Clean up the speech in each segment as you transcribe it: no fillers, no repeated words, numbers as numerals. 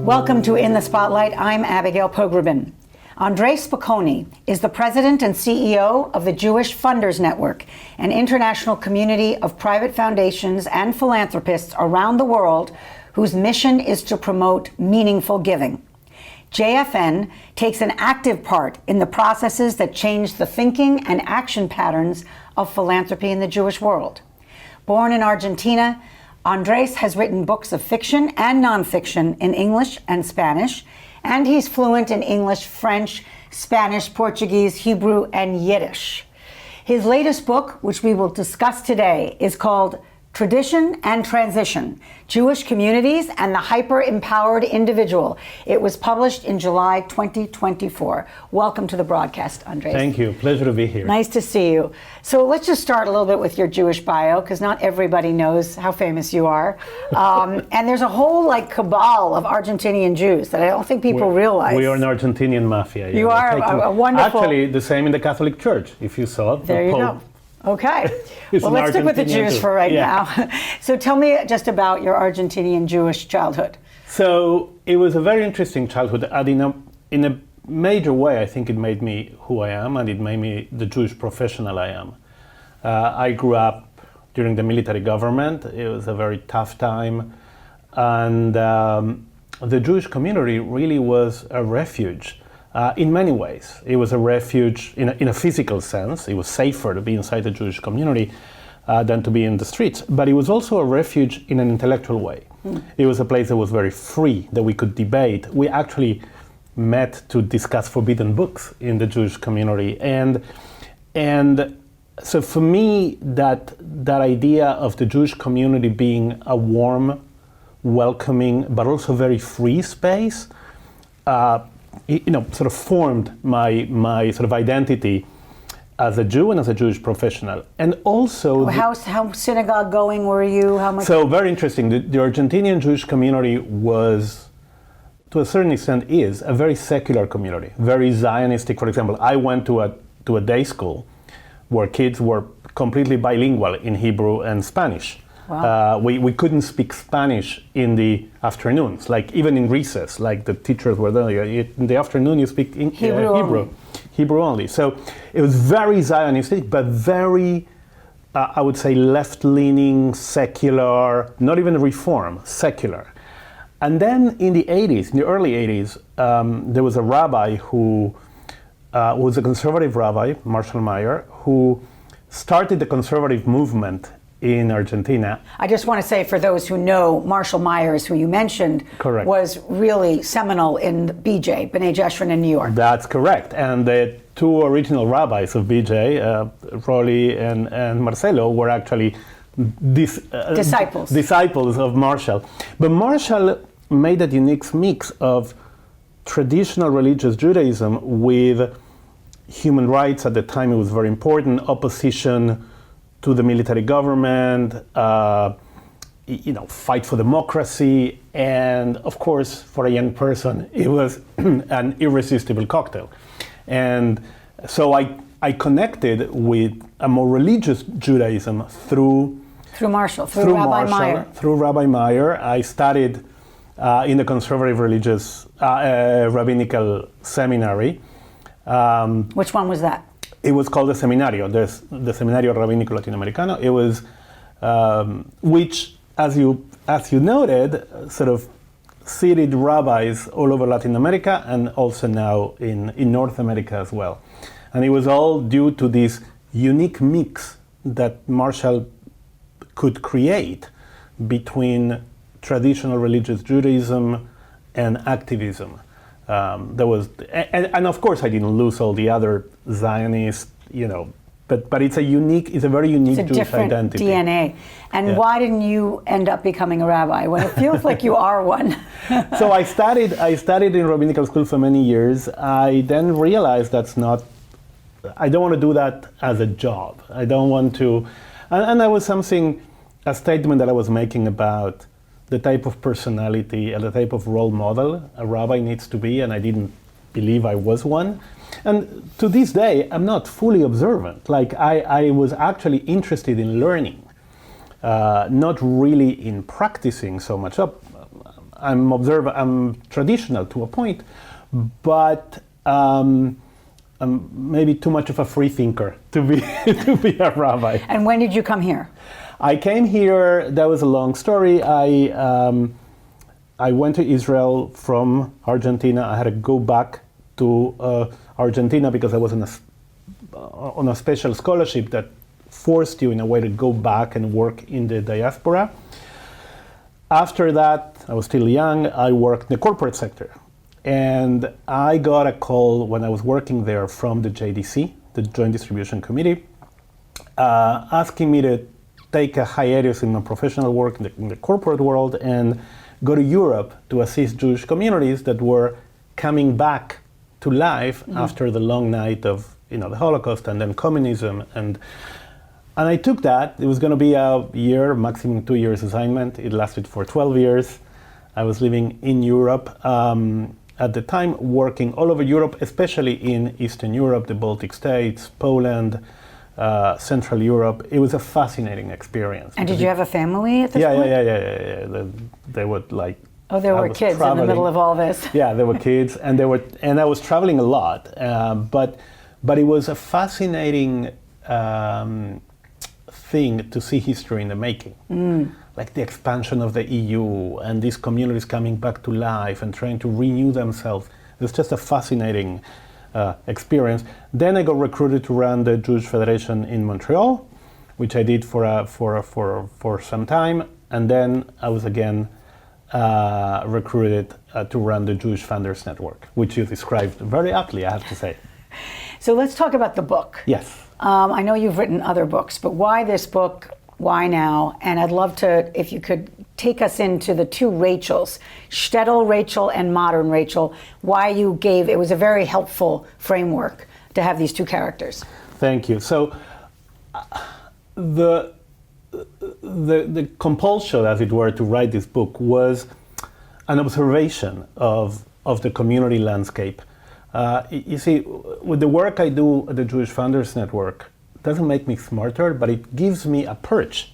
Welcome to In the Spotlight. I'm Abigail Pogrubin. Andrés Spokoiny is the president and CEO of the Jewish Funders Network, an international community of private foundations and philanthropists around the world whose mission is to promote meaningful giving. JFN takes an active part in the processes that change the thinking and action patterns of philanthropy in the Jewish world. Born in Argentina, Andrés has written books of fiction and nonfiction in English and Spanish, and he's fluent in English, French, Spanish, Portuguese, Hebrew, and Yiddish. His latest book, which we will discuss today, is called Tradition and Transition: Jewish Communities and the Hyper-Empowered Individual. It was published in July 2024. Welcome to the broadcast, Andrés. Thank you. Pleasure to be here. Nice to see you. So let's just start a little bit with your Jewish bio, because not everybody knows how famous you are. And there's a whole cabal of Argentinian Jews that I don't think people realize. We are an Argentinian mafia. You are a wonderful... Actually, the same in the Catholic Church, if you saw. There you go. Okay. Well, let's stick with the Jews for right now. So tell me just about your Argentinian Jewish childhood. So it was a very interesting childhood. And in a major way, I think it made me who I am, and it made me the Jewish professional I am. I grew up during the military government. It was a very tough time. And the Jewish community really was a refuge. In many ways, it was a refuge in a physical sense. It was safer to be inside the Jewish community than to be in the streets. But it was also a refuge in an intellectual way. It was a place that was very free, that we could debate. We actually met to discuss forbidden books in the Jewish community. And so for me, that idea of the Jewish community being a warm, welcoming, but also very free space, sort of formed my sort of identity as a Jew and as a Jewish professional. And also... How synagogue going were you? How much? So very interesting. The Argentinian Jewish community was, to a certain extent, is a very secular community, very Zionistic. For example, I went to a day school where kids were completely bilingual in Hebrew and Spanish. Wow. We couldn't speak Spanish in the afternoons, even in recess, the teachers were there. In the afternoon, you speak Hebrew only. So it was very Zionistic, but very, I would say, left-leaning, secular, not even reform, secular. And then in the early 80s, there was a rabbi who was a conservative rabbi, Marshall Meyer, who started the conservative movement in Argentina. I just want to say, for those who know, Marshall Myers, who you mentioned, correct, was really seminal in BJ, B'nai Jeshurun in New York. That's correct. And the two original rabbis of BJ, Rolly and Marcelo, were actually disciples of Marshall. But Marshall made a unique mix of traditional religious Judaism with human rights. At the time, it was very important, opposition to the military government, fight for democracy, and of course, for a young person, it was an irresistible cocktail. And so I connected with a more religious Judaism through Rabbi Meyer. I studied in the conservative religious rabbinical seminary. Which one was that? It was called the Seminario, the Seminario Rabínico Latinoamericano. It was, which, as you noted, sort of seated rabbis all over Latin America and also now in North America as well. And it was all due to this unique mix that Marshall could create between traditional religious Judaism and activism. And of course I didn't lose all the other Zionist, but it's a very unique Jewish identity. DNA. And why didn't you end up becoming a rabbi when it feels like you are one? So I studied in rabbinical school for many years. I then realized I don't want to do that as a job. I don't want to, and that was a statement that I was making about the type of personality and the type of role model a rabbi needs to be, and I didn't believe I was one. And to this day, I'm not fully observant. I was actually interested in learning, not really in practicing so much. I'm traditional to a point, but I'm maybe too much of a free thinker to be to be a rabbi. And when did you come here? I came here. That was a long story. I went to Israel from Argentina. I had to go back to Argentina because I was on a special scholarship that forced you in a way to go back and work in the diaspora. After that, I was still young, I worked in the corporate sector. And I got a call when I was working there from the JDC, the Joint Distribution Committee, asking me to take a hiatus in my professional work in the corporate world and go to Europe to assist Jewish communities that were coming back to life after the long night of the Holocaust and then communism. And I took that. It was going to be a year, maximum 2 years assignment. It lasted for 12 years. I was living in Europe at the time, working all over Europe, especially in Eastern Europe, the Baltic states, Poland, Central Europe. It was a fascinating experience. And did you have a family at this point? Yeah. They would like. Oh, there were kids in the middle of all this. Yeah, there were kids, and I was traveling a lot. But it was a fascinating thing to see history in the making. Like the expansion of the EU and these communities coming back to life and trying to renew themselves. It was just a fascinating experience. Then I got recruited to run the Jewish Federation in Montreal, which I did for some time. And then I was again recruited to run the Jewish Funders Network, which you described very aptly, I have to say. So let's talk about the book. Yes. I know you've written other books, but why this book? Why now? And I'd love to, if you could take us into the two Rachels, shtetl Rachel and modern Rachel, why you gave, it was a very helpful framework to have these two characters. Thank you. So the compulsion, as it were, to write this book was an observation of the community landscape. You see, with the work I do at the Jewish Funders Network, it doesn't make me smarter, but it gives me a perch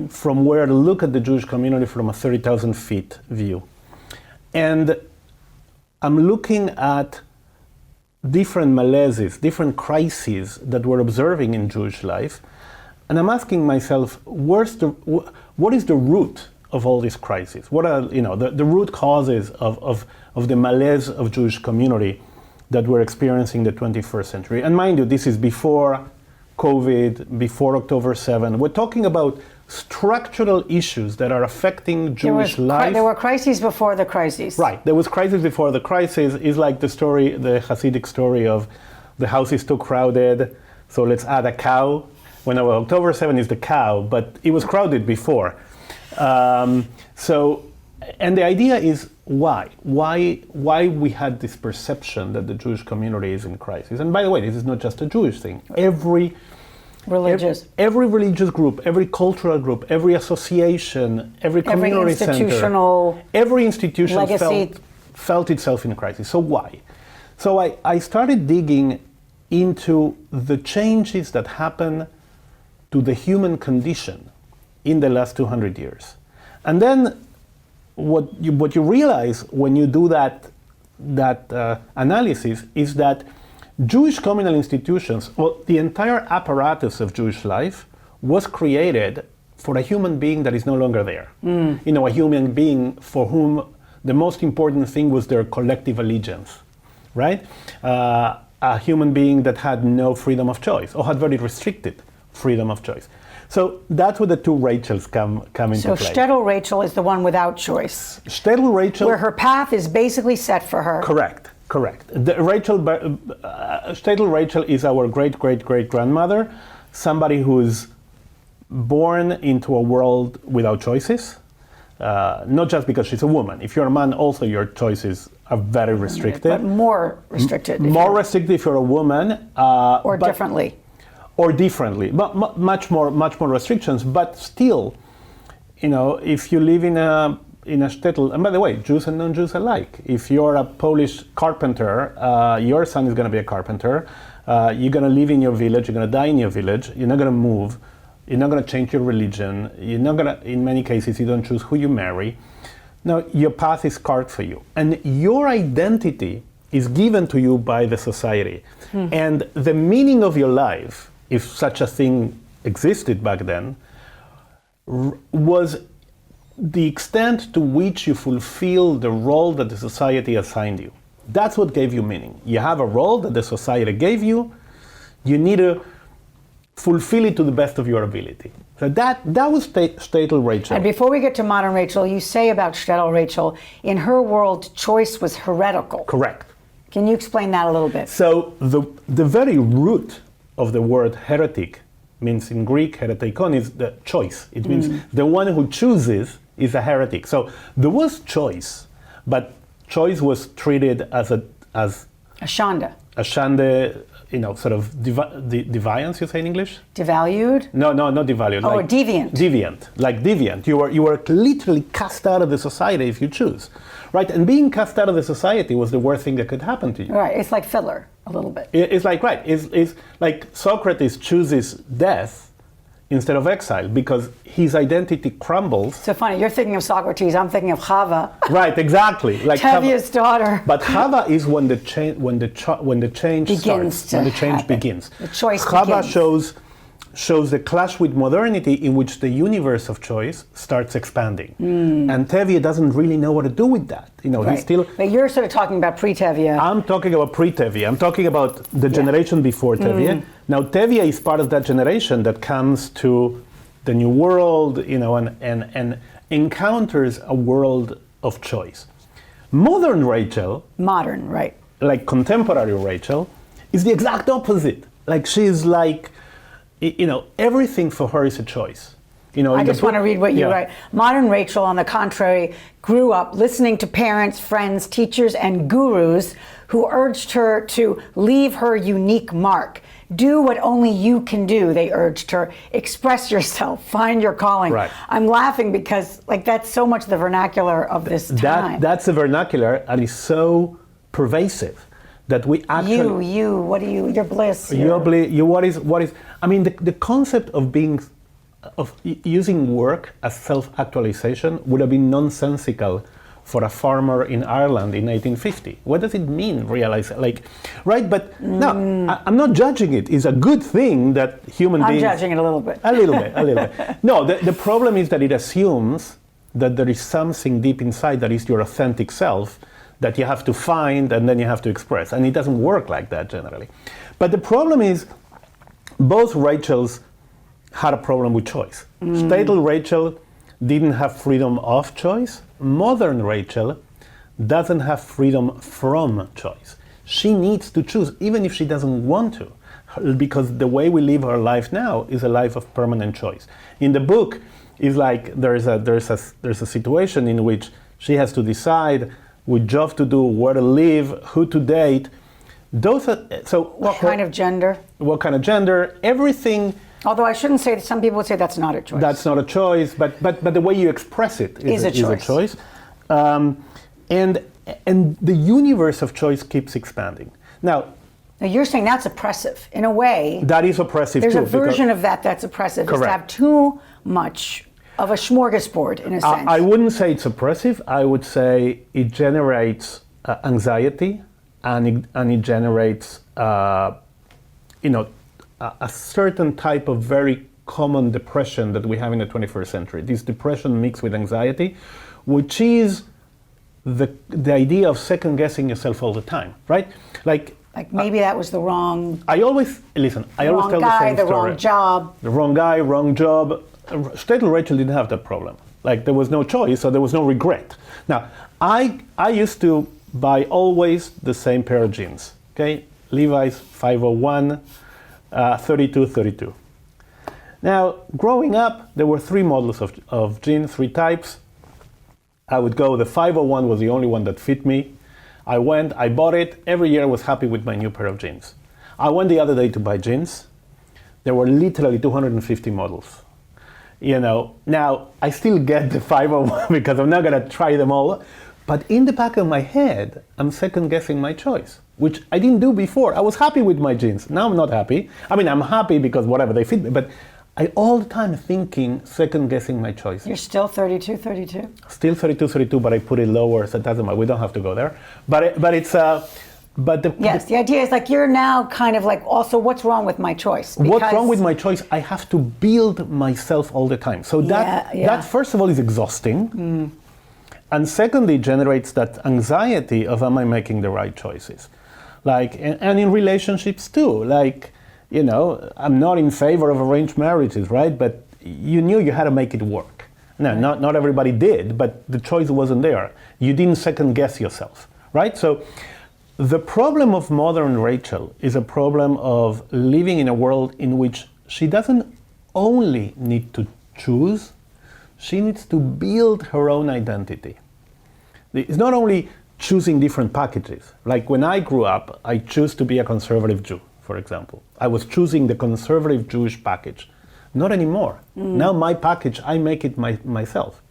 from where to look at the Jewish community from a 30,000 feet view. And I'm looking at different malaises, different crises that we're observing in Jewish life, and I'm asking myself, what is the root of all these crises? What are the root causes of the malaise of Jewish community that we're experiencing in the 21st century? And mind you, this is before COVID, before October 7. We're talking about structural issues that are affecting Jewish life. There were crises before the crises. Right, there was crisis before the crisis. It's like the story, the Hasidic story of the house is too crowded, so let's add a cow. When October 7 is the cow, but it was crowded before. And the idea is why we had this perception that the Jewish community is in crisis. And by the way, this is not just a Jewish thing. Every religious group, every cultural group, every association, every community center, every institution felt itself in a crisis. So why? So I started digging into the changes that happen to the human condition in the last 200 years. And then what you realize when you do that analysis is that Jewish communal institutions, well, the entire apparatus of Jewish life was created for a human being that is no longer there. A human being for whom the most important thing was their collective allegiance, right? A human being that had no freedom of choice or had very restricted freedom of choice. So that's where the two Rachels come into play. So shtetl Rachel is the one without choice. Shtetl Rachel, where her path is basically set for her. Correct. Shtetl Rachel is our great-great-great-grandmother, somebody who's born into a world without choices, not just because she's a woman. If you're a man, also your choices are very restricted. But more restricted. More restricted if you're a woman. Or differently. Or differently, but much more restrictions. But still, if you live in a shtetl, and by the way, Jews and non-Jews alike. If you're a Polish carpenter, your son is going to be a carpenter. You're going to live in your village. You're going to die in your village. You're not going to move. You're not going to change your religion. You're not going to. In many cases, you don't choose who you marry. No, your path is carved for you. And your identity is given to you by the society. And the meaning of your life, if such a thing existed back then, was the extent to which you fulfill the role that the society assigned you. That's what gave you meaning. You have a role that the society gave you, you need to fulfill it to the best of your ability. So that was Shtetl Rachel. And before we get to modern Rachel, you say about Shtetl Rachel, in her world, choice was heretical. Correct. Can you explain that a little bit? So the very root of the word heretic means in Greek, heretikon is the choice. It means the one who chooses is a heretic. So there was choice, but choice was treated as a Ashanda. shande, sort of deviance, you say in English? Devalued? No, not devalued. Oh, deviant. Deviant, like deviant. You were literally cast out of the society if you choose, right? And being cast out of the society was the worst thing that could happen to you. Right, it's like Fiddler, a little bit. It's like, right, it's like Socrates chooses death instead of exile because his identity crumbles. So funny, you're thinking of Socrates, I'm thinking of Chava. Right, exactly. Like Tevye's daughter. But Chava is when the change Begins starts, when the change happen. begins. The choice Chava begins. shows the clash with modernity in which the universe of choice starts expanding. And Tevye doesn't really know what to do with that. Right. He's still... But you're sort of talking about pre-Tevye. I'm talking about pre-Tevye. I'm talking about the generation before Tevye. Now, Tevye is part of that generation that comes to the new world, and encounters a world of choice. Modern, right. like contemporary Rachel, is the exact opposite. Like she's like, everything for her is a choice. I just want to read what you write. Modern Rachel, on the contrary, grew up listening to parents, friends, teachers, and gurus who urged her to leave her unique mark. Do what only you can do, they urged her. Express yourself, find your calling. Right. I'm laughing because that's so much the vernacular of this time. That's the vernacular, and it's so pervasive that we actually... your bliss. What is... I mean, the concept of using work as self-actualization would have been nonsensical for a farmer in Ireland in 1850. What does it mean, realize, right? But no, I'm not judging it. It's a good thing that human beings... I'm judging it a little bit. A little bit. No, the problem is that it assumes that there is something deep inside that is your authentic self that you have to find and then you have to express. And it doesn't work like that generally. But the problem is, both Rachels had a problem with choice. Shtetl Rachel didn't have freedom of choice. Modern Rachel doesn't have freedom from choice. She needs to choose, even if she doesn't want to, because the way we live our life now is a life of permanent choice. In the book, it's like there's a situation in which she has to decide which job to do, where to live, who to date. What kind of gender? What kind of gender? Everything. Although I shouldn't say that, some people would say that's not a choice. That's not a choice, but the way you express it is a choice. And the universe of choice keeps expanding. Now you're saying that's oppressive in a way. That is oppressive too. There's a version of that's oppressive. Correct. Is to have too much of a smorgasbord in a sense. I wouldn't say it's oppressive. I would say it generates anxiety, and it generates a certain type of very common depression that we have in the 21st century. This depression mixed with anxiety, which is the idea of second guessing yourself all the time, right? Like maybe that was the wrong. I always tell the same story. The wrong job. The wrong guy, wrong job. Shtetl Rachel didn't have that problem. Like there was no choice, so there was no regret. Now, I used to buy always the same pair of jeans. Okay, Levi's 501. 32. Now, growing up, there were three models of jeans, three types. I would go, the 501 was the only one that fit me. I bought it. Every year I was happy with my new pair of jeans. I went the other day to buy jeans. There were literally 250 models. Now I still get the 501 because I'm not gonna try them all. But in the back of my head, I'm second guessing my choice, which I didn't do before. I was happy with my jeans. Now I'm not happy. I mean, I'm happy because whatever, they fit me, but I all the time thinking, second guessing my choices. You're still 32. Still 32, but I put it lower, so it doesn't matter. We don't have to go there. But it's the idea is like you're now kind of like also what's wrong with my choice? What's wrong with my choice? I have to build myself all the time. So that first of all is exhausting, and secondly generates that anxiety of am I making the right choices, like and in relationships too, like. I'm not in favor of arranged marriages, right? But you knew you had to make it work. No, not everybody did, but the choice wasn't there. You didn't second guess yourself, right? So the problem of modern Rachel is a problem of living in a world in which she doesn't only need to choose, she needs to build her own identity. It's not only choosing different packages. Like when I grew up, I chose to be a conservative Jew. For example, I was choosing the conservative Jewish package. Not anymore. Now my package, I make it myself.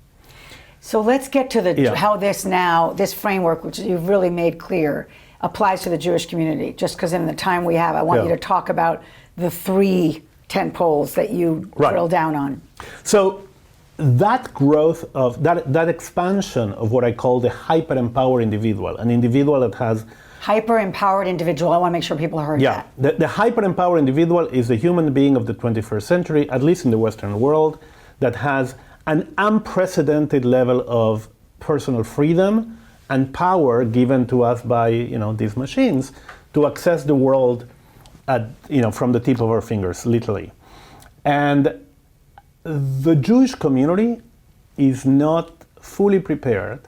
So let's get to how this framework, which you've really made clear, applies to the Jewish community. Just because in the time we have, I want you to talk about the 3 tentpoles that you drill down on. So that growth of that expansion of what I call the hyper-empowered individual, an individual that has hyper-empowered individual. I want to make sure people heard that. Yeah, the hyper-empowered individual is the human being of the 21st century, at least in the Western world, that has an unprecedented level of personal freedom and power given to us by these machines to access the world from the tip of our fingers, literally. And the Jewish community is not fully prepared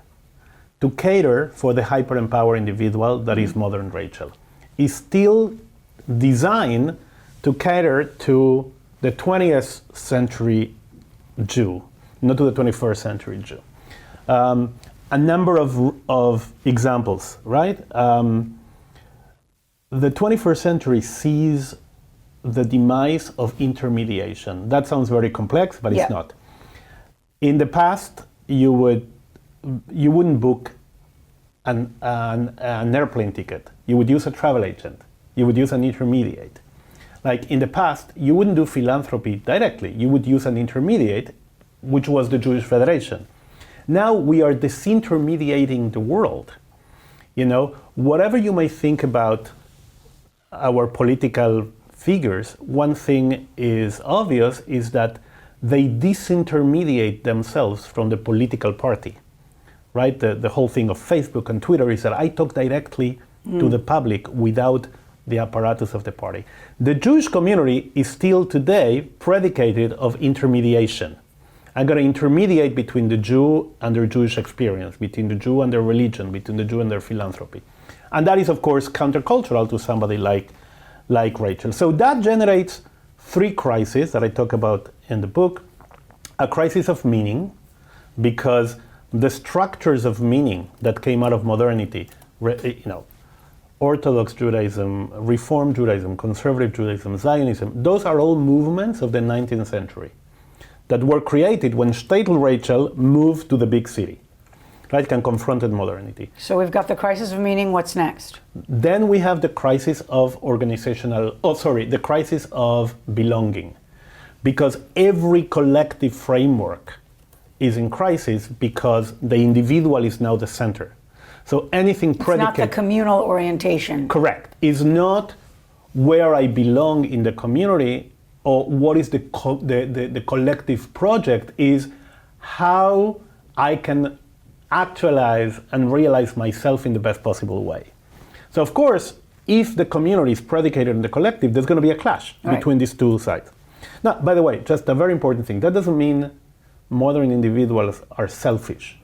to cater for the hyper-empowered individual that is modern Rachel. Is still designed to cater to the 20th century Jew, not to the 21st century Jew. A number of examples, right? The 21st century sees the demise of intermediation. That sounds very complex, but it's not. In the past, you wouldn't book an airplane ticket. You would use a travel agent. You would use an intermediate. Like in the past, you wouldn't do philanthropy directly. You would use an intermediate, which was the Jewish Federation. Now we are disintermediating the world. Whatever you may think about our political figures, one thing is obvious is that they disintermediate themselves from the political party, right? The whole thing of Facebook and Twitter is that I talk directly to the public without the apparatus of the party. The Jewish community is still today predicated of intermediation. I'm going to intermediate between the Jew and their Jewish experience, between the Jew and their religion, between the Jew and their philanthropy. And that is, of course, countercultural to somebody like Rachel. So that generates 3 crises that I talk about in the book. A crisis of meaning, because the structures of meaning that came out of modernity, Orthodox Judaism, Reform Judaism, Conservative Judaism, Zionism, those are all movements of the 19th century that were created when Shtetl Rachel moved to the big city, right, and confronted modernity. So we've got the crisis of meaning. What's next? Then we have the crisis of the crisis of belonging, because every collective framework is in crisis because the individual is now the center. So anything predicated... It's not the communal orientation. Correct. Is not where I belong in the community or what is the collective project, is how I can actualize and realize myself in the best possible way. So of course, if the community is predicated on the collective, there's going to be a clash between these two sides. Now, by the way, just a very important thing, that doesn't mean modern individuals are selfish.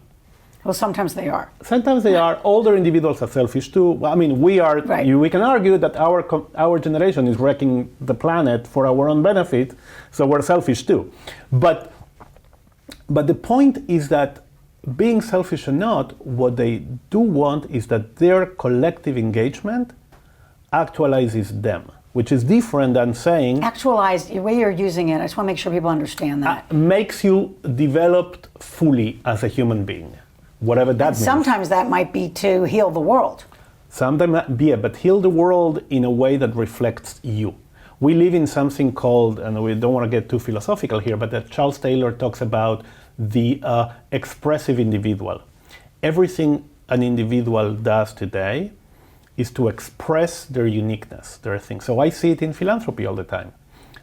Well, sometimes they are. Sometimes they are. Older individuals are selfish too. I mean, we are. We can argue that our generation is wrecking the planet for our own benefit, so we're selfish too. But the point is that being selfish or not, what they do want is that their collective engagement actualizes them, which is different than saying... Actualized, the way you're using it, I just want to make sure people understand that. Makes you developed fully as a human being, whatever that means. Sometimes that might be to heal the world. Sometimes, yeah, but heal the world in a way that reflects you. We live in something called, and we don't want to get too philosophical here, but that Charles Taylor talks about the expressive individual. Everything an individual does today is to express their uniqueness, their thing. So I see it in philanthropy all the time.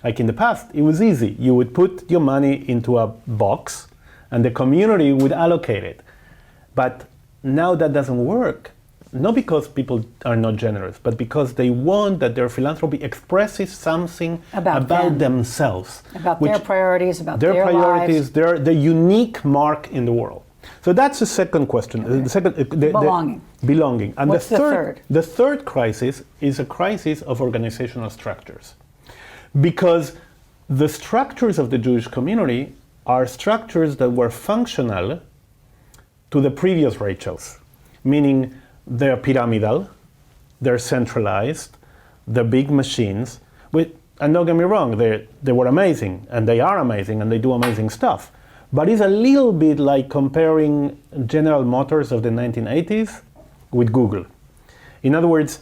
Like in the past, it was easy. You would put your money into a box and the community would allocate it. But now that doesn't work, not because people are not generous, but because they want that their philanthropy expresses something about themselves. About their priorities, about their priorities, lives. their unique mark in the world. So that's the second question. Okay. The second, belonging. Belonging. And What's the third? The third crisis is a crisis of organizational structures. Because the structures of the Jewish community are structures that were functional to the previous Rachels, meaning they're pyramidal, they're centralized, they're big machines. And don't get me wrong, they were amazing, and they are amazing, and they do amazing stuff. But it's a little bit like comparing General Motors of the 1980s with Google. In other words,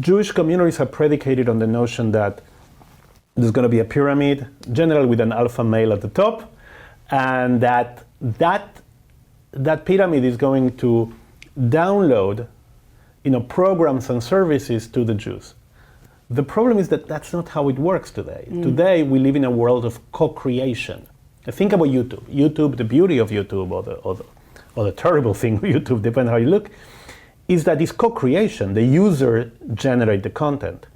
Jewish communities are predicated on the notion that there's going to be a pyramid, generally with an alpha male at the top, and that pyramid is going to download, programs and services to the Jews. The problem is that that's not how it works today. Today, we live in a world of co-creation. Think about YouTube. YouTube, the beauty of YouTube, or the terrible thing of YouTube, depending how you look, is that it's co-creation. The user generate the content.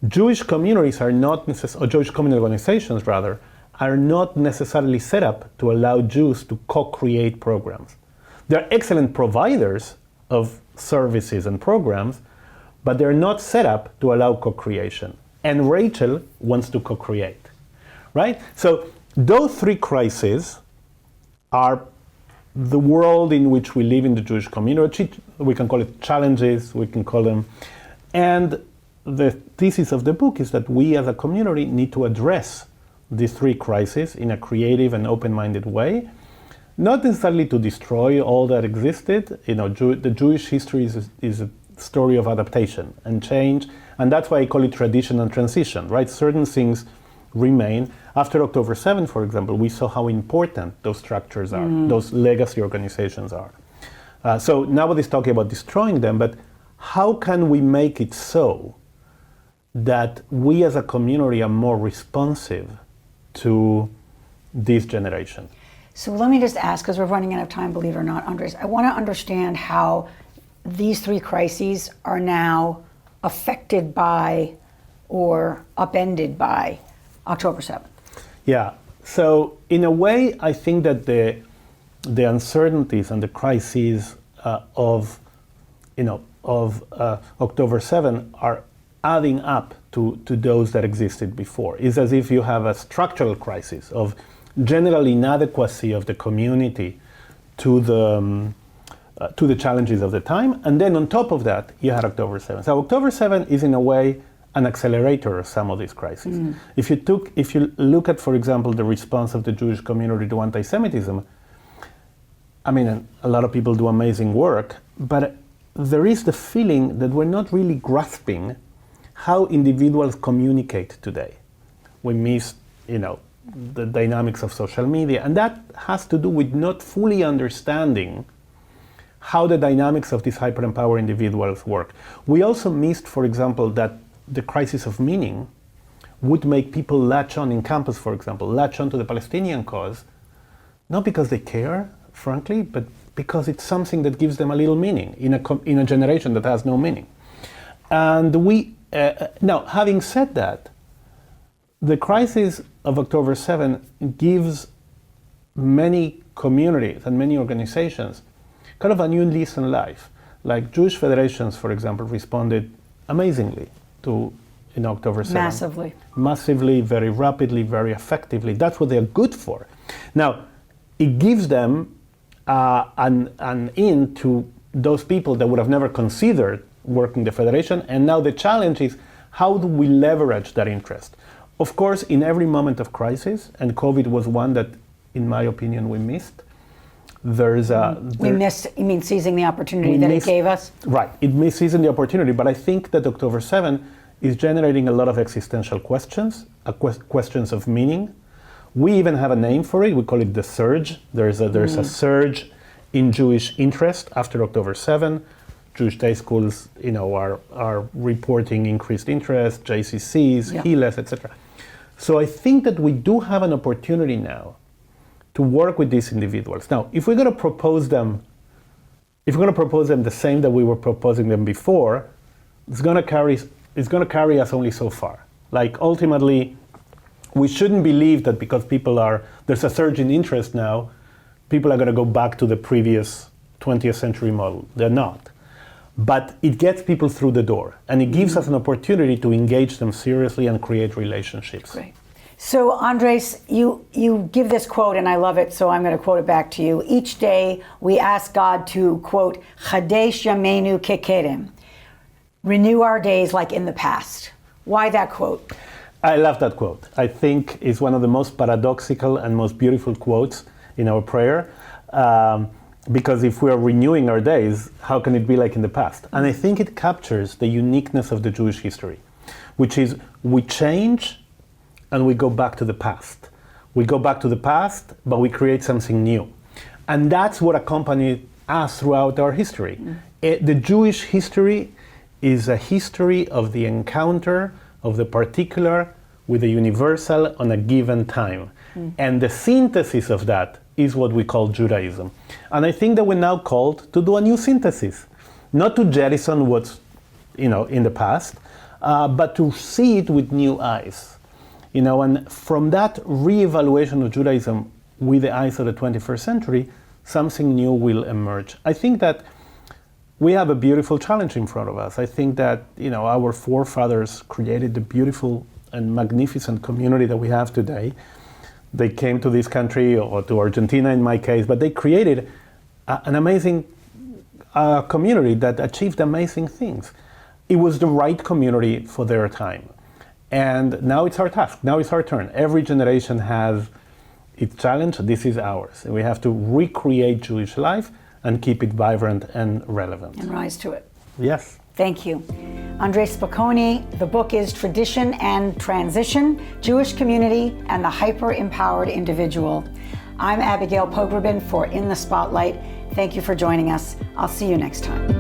Jewish communities are not or Jewish community organizations rather, are not necessarily set up to allow Jews to co-create programs. They're excellent providers of services and programs, but they're not set up to allow co-creation. And Rachel wants to co-create, right? So those three crises are the world in which we live in the Jewish community. We can call it challenges, we can call them. And the thesis of the book is that we as a community need to address these three crises in a creative and open-minded way, not necessarily to destroy all that existed. The Jewish history is a story of adaptation and change, and that's why I call it tradition and transition, right? Certain things remain. After October 7, for example, we saw how important those structures are, those legacy organizations are. So nobody's talking about destroying them, but how can we make it so that we as a community are more responsive to this generation? So let me just ask, because we're running out of time, believe it or not, Andres, I want to understand how these three crises are now affected by or upended by October 7th. Yeah, so in a way, I think that the uncertainties and the crises of October 7 are adding up to those that existed before. It's as if you have a structural crisis of general inadequacy of the community to the challenges of the time, and then on top of that, you had October 7. So October 7 is in a way an accelerator of some of these crises. If you look at, for example, the response of the Jewish community to anti-Semitism, I mean, a lot of people do amazing work, but there is the feeling that we're not really grasping how individuals communicate today. We miss, the dynamics of social media, and that has to do with not fully understanding how the dynamics of these hyper-empowered individuals work. We also missed, for example, that the crisis of meaning would make people latch on in campus, for example, latch on to the Palestinian cause, not because they care, frankly, but because it's something that gives them a little meaning in a generation that has no meaning. And now, having said that, the crisis of October 7 gives many communities and many organizations kind of a new lease on life. Like Jewish federations, for example, responded amazingly to October 7. Massively, very rapidly, very effectively. That's what they're good for. Now, it gives them an in to those people that would have never considered working the federation, and now the challenge is how do we leverage that interest? Of course, in every moment of crisis, and COVID was one that, in my opinion, we missed. We missed, you mean seizing the opportunity that it gave us? Right, it missed seizing the opportunity, but I think that October 7 is generating a lot of existential questions, questions of meaning. We even have a name for it. We call it the surge. There's a surge in Jewish interest after October 7. Jewish day schools, are reporting increased interest, JCCs, Hiles, etc. So I think that we do have an opportunity now to work with these individuals. Now, if we're going to propose them the same that we were proposing them before, it's going to carry us only so far. Like ultimately, we shouldn't believe that because there's a surge in interest now, people are going to go back to the previous 20th century model. They're not. But it gets people through the door, and it gives us an opportunity to engage them seriously and create relationships. Great. So, Andrés, you give this quote, and I love it, so I'm going to quote it back to you. Each day, we ask God to, quote, Chadesh Yameinu Kekedem, renew our days like in the past. Why that quote? I love that quote. I think it's one of the most paradoxical and most beautiful quotes in our prayer. Because if we are renewing our days, how can it be like in the past? And I think it captures the uniqueness of the Jewish history, which is we change and we go back to the past. We go back to the past, but we create something new. And that's what accompanied us throughout our history. The Jewish history is a history of the encounter of the particular with the universal on a given time. And the synthesis of that is what we call Judaism. And I think that we're now called to do a new synthesis, not to jettison what's in the past, but to see it with new eyes. And from that re-evaluation of Judaism with the eyes of the 21st century, something new will emerge. I think that we have a beautiful challenge in front of us. I think that our forefathers created the beautiful and magnificent community that we have today. They came to this country, or to Argentina in my case, but they created an amazing community that achieved amazing things. It was the right community for their time. And now it's our task, now it's our turn. Every generation has its challenge, this is ours. We have to recreate Jewish life and keep it vibrant and relevant. And rise to it. Yes. Thank you. Andrés Spokoiny, the book is Tradition and Transition, Jewish Community and the Hyper-Empowered Individual. I'm Abigail Pogrobin for In the Spotlight. Thank you for joining us. I'll see you next time.